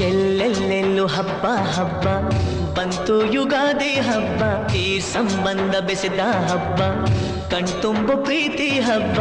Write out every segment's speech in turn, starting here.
ಎಲ್ಲೆಲ್ಲೆಲ್ಲೂ ಹಬ್ಬ ಹಬ್ಬ ಬಂತು ಯುಗಾದಿ ಹಬ್ಬ ಈ ಸಂಬಂಧ ಬೆಸೆದ ಹಬ್ಬ ಕಣ್ತುಂಬ ಪ್ರೀತಿ ಹಬ್ಬ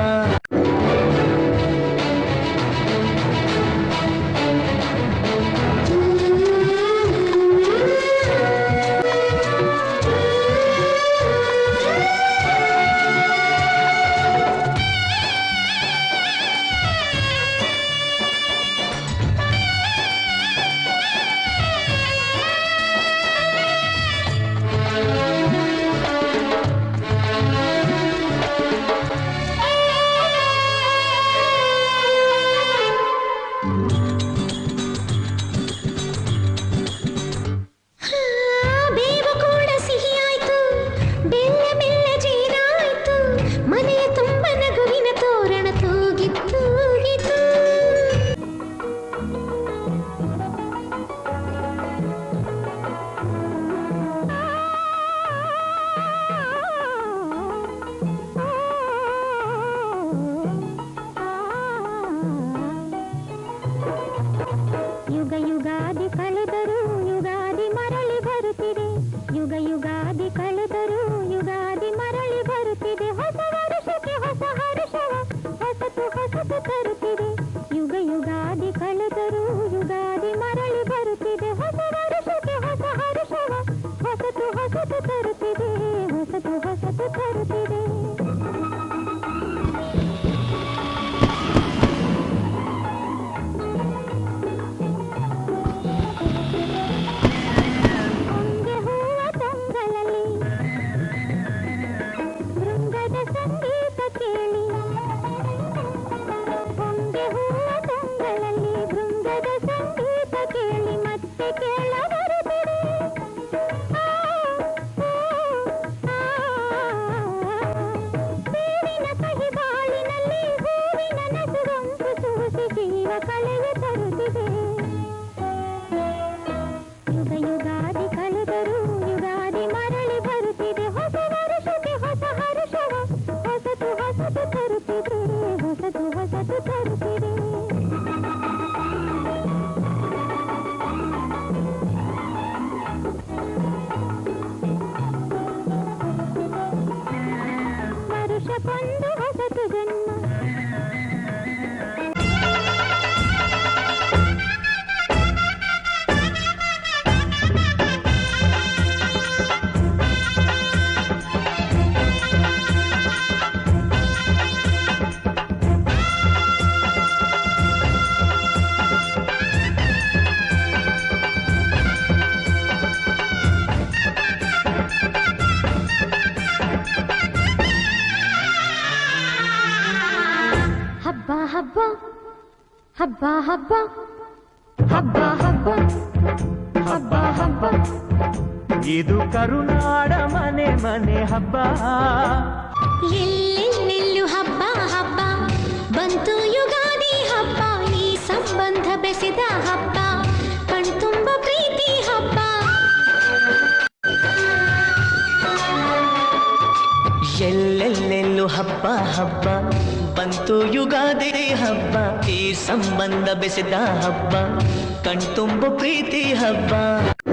ಹಬ್ಬ ಹಬ್ಬ ಹಬ್ಬ ಹಬ್ಬ ಹಬ್ಬ ಹಬ್ಬ ಇದು ಕರುನಾಡ ಮನೆ ಮನೆ ಹಬ್ಬ ಎಲ್ಲೆಲ್ಲೆಲ್ಲೂ ಹಬ್ಬ ಹಬ್ಬ ಬಂತು ಯುಗಾದಿ ಹಬ್ಬ ಈ ಸಂಬಂಧ ಬೆಸೆದ ಹಬ್ಬ ಕಣ್ತುಂಬ ಪ್ರೀತಿ ಹಬ್ಬ ಎಲ್ಲೆಲ್ಲೆಲ್ಲೂ ಹಬ್ಬ ಹಬ್ಬ ಬಂತು ಯುಗಾದಿ ಹಬ್ಬ ಈ ಸಂಬಂಧ ಬೆಸೆದ ಹಬ್ಬ ಕಣ್ತುಂಬ ಪ್ರೀತಿ ಹಬ್ಬ